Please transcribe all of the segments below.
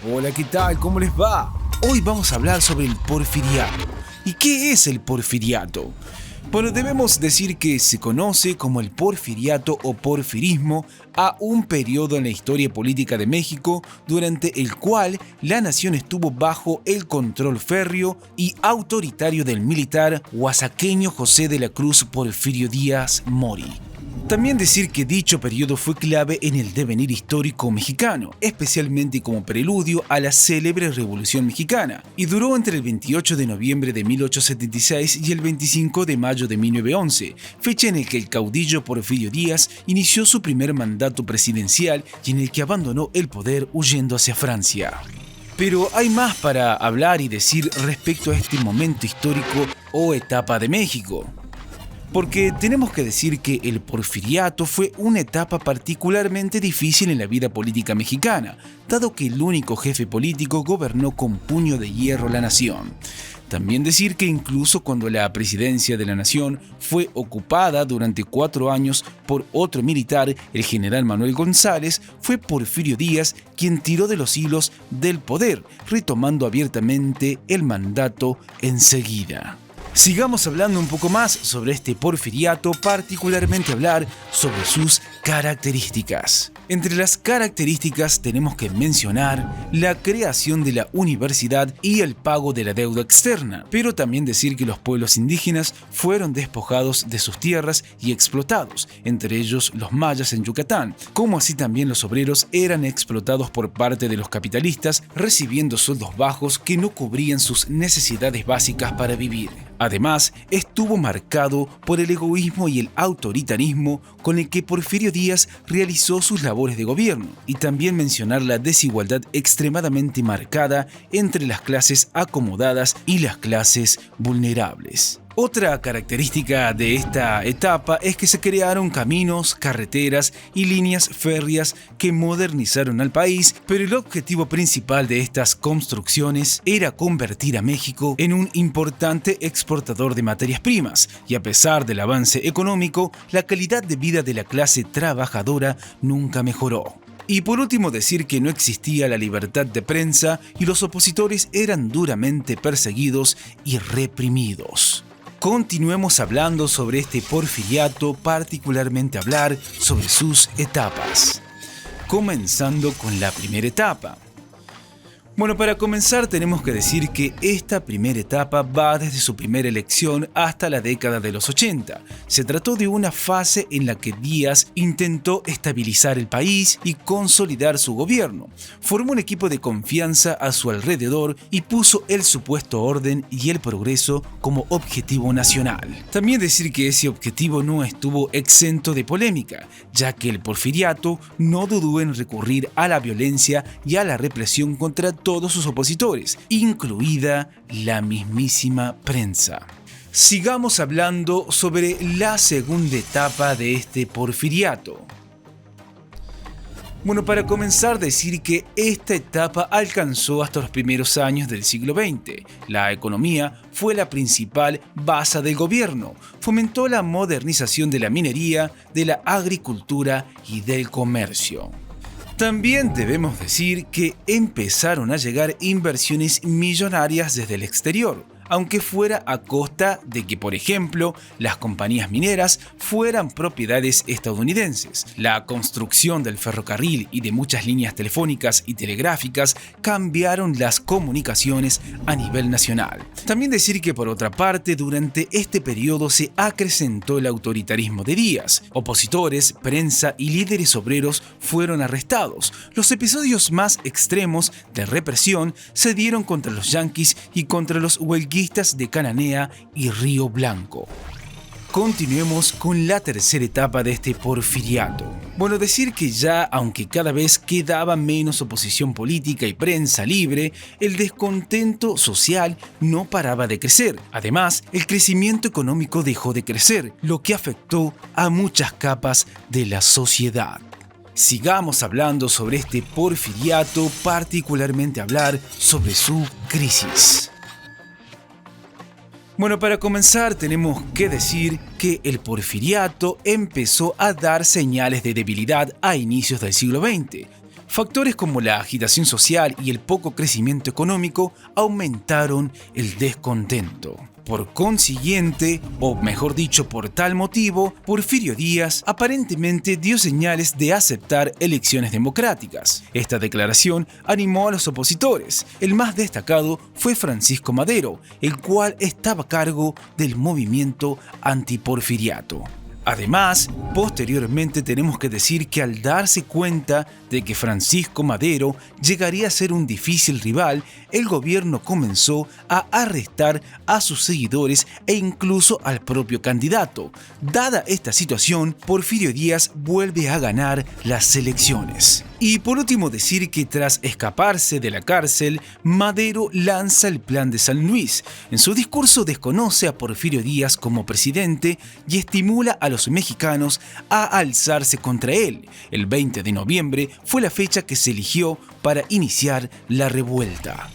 Hola, ¿qué tal? ¿Cómo les va? Hoy vamos a hablar sobre el porfiriato. ¿Y qué es el porfiriato? Bueno, debemos decir que se conoce como el porfiriato o porfirismo a un periodo en la historia política de México durante el cual la nación estuvo bajo el control férreo y autoritario del militar oaxaqueño José de la Cruz Porfirio Díaz Mori. También decir que dicho periodo fue clave en el devenir histórico mexicano, especialmente como preludio a la célebre Revolución Mexicana, y duró entre el 28 de noviembre de 1876 y el 25 de mayo de 1911, fecha en la que el caudillo Porfirio Díaz inició su primer mandato presidencial y en el que abandonó el poder huyendo hacia Francia. Pero hay más para hablar y decir respecto a este momento histórico o etapa de México. Porque tenemos que decir que el porfiriato fue una etapa particularmente difícil en la vida política mexicana, dado que el único jefe político gobernó con puño de hierro la nación. También decir que incluso cuando la presidencia de la nación fue ocupada durante 4 años por otro militar, el general Manuel González, fue Porfirio Díaz quien tiró de los hilos del poder, retomando abiertamente el mandato enseguida. Sigamos hablando un poco más sobre este porfiriato, particularmente hablar sobre sus características. Entre las características tenemos que mencionar la creación de la universidad y el pago de la deuda externa, pero también decir que los pueblos indígenas fueron despojados de sus tierras y explotados, entre ellos los mayas en Yucatán, como así también los obreros eran explotados por parte de los capitalistas, recibiendo sueldos bajos que no cubrían sus necesidades básicas para vivir. Además, estuvo marcado por el egoísmo y el autoritarismo con el que Porfirio Díaz realizó sus labores de gobierno, y también mencionar la desigualdad extremadamente marcada entre las clases acomodadas y las clases vulnerables. Otra característica de esta etapa es que se crearon caminos, carreteras y líneas férreas que modernizaron al país, pero el objetivo principal de estas construcciones era convertir a México en un importante exportador de materias primas, y a pesar del avance económico, la calidad de vida de la clase trabajadora nunca mejoró. Y por último decir que no existía la libertad de prensa y los opositores eran duramente perseguidos y reprimidos. Continuemos hablando sobre este porfiriato, particularmente hablar sobre sus etapas. Comenzando con la primera etapa. Bueno, para comenzar tenemos que decir que esta primera etapa va desde su primera elección hasta la década de los 80. Se trató de una fase en la que Díaz intentó estabilizar el país y consolidar su gobierno. Formó un equipo de confianza a su alrededor y puso el supuesto orden y el progreso como objetivo nacional. También decir que ese objetivo no estuvo exento de polémica, ya que el porfiriato no dudó en recurrir a la violencia y a la represión contra todos sus opositores, incluida la mismísima prensa. Sigamos hablando sobre la segunda etapa de este porfiriato. Bueno, para comenzar decir que esta etapa alcanzó hasta los primeros años del siglo XX. La economía fue la principal base del gobierno, fomentó la modernización de la minería, de la agricultura y del comercio. También debemos decir que empezaron a llegar inversiones millonarias desde el exterior, aunque fuera a costa de que, por ejemplo, las compañías mineras fueran propiedades estadounidenses. La construcción del ferrocarril y de muchas líneas telefónicas y telegráficas cambiaron las comunicaciones a nivel nacional. También decir que, por otra parte, durante este periodo se acrecentó el autoritarismo de Díaz. Opositores, prensa y líderes obreros fueron arrestados. Los episodios más extremos de represión se dieron contra los yanquis y contra los huelguistas de Cananea y Río Blanco. Continuemos con la tercera etapa de este porfiriato. Bueno, decir que ya, aunque cada vez quedaba menos oposición política y prensa libre, el descontento social no paraba de crecer. Además, el crecimiento económico dejó de crecer, lo que afectó a muchas capas de la sociedad. Sigamos hablando sobre este porfiriato, particularmente hablar sobre su crisis. Bueno, para comenzar tenemos que decir que el porfiriato empezó a dar señales de debilidad a inicios del siglo XX. Factores como la agitación social y el poco crecimiento económico aumentaron el descontento. Por consiguiente, o mejor dicho, por tal motivo, Porfirio Díaz aparentemente dio señales de aceptar elecciones democráticas. Esta declaración animó a los opositores. El más destacado fue Francisco Madero, el cual estaba a cargo del movimiento antiporfiriato. Además, posteriormente tenemos que decir que al darse cuenta de que Francisco Madero llegaría a ser un difícil rival, el gobierno comenzó a arrestar a sus seguidores e incluso al propio candidato. Dada esta situación, Porfirio Díaz vuelve a ganar las elecciones. Y por último decir que tras escaparse de la cárcel, Madero lanza el Plan de San Luis. En su discurso desconoce a Porfirio Díaz como presidente y estimula a los mexicanos a alzarse contra él. El 20 de noviembre fue la fecha que se eligió para iniciar la revuelta.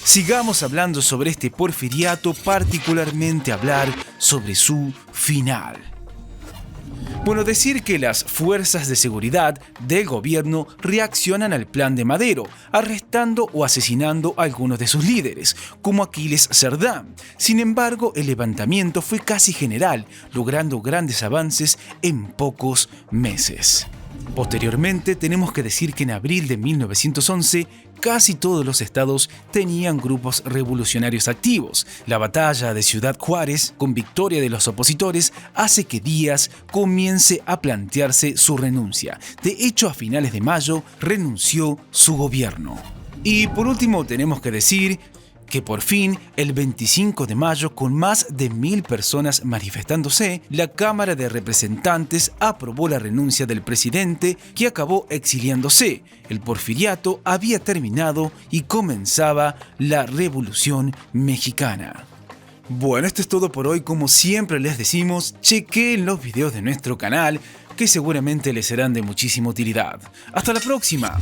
Sigamos hablando sobre este porfiriato, particularmente hablar sobre su final. Bueno, decir que las fuerzas de seguridad del gobierno reaccionan al plan de Madero, arrestando o asesinando a algunos de sus líderes, como Aquiles Cerdán. Sin embargo, el levantamiento fue casi general, logrando grandes avances en pocos meses. Posteriormente, tenemos que decir que en abril de 1911, casi todos los estados tenían grupos revolucionarios activos. La batalla de Ciudad Juárez, con victoria de los opositores, hace que Díaz comience a plantearse su renuncia. De hecho, a finales de mayo renunció su gobierno. Y por último, tenemos que decir que por fin, el 25 de mayo, con más de 1000 personas manifestándose, la Cámara de Representantes aprobó la renuncia del presidente, que acabó exiliándose. El porfiriato había terminado y comenzaba la Revolución Mexicana. Bueno, esto es todo por hoy. Como siempre les decimos, chequen los videos de nuestro canal, que seguramente les serán de muchísima utilidad. ¡Hasta la próxima!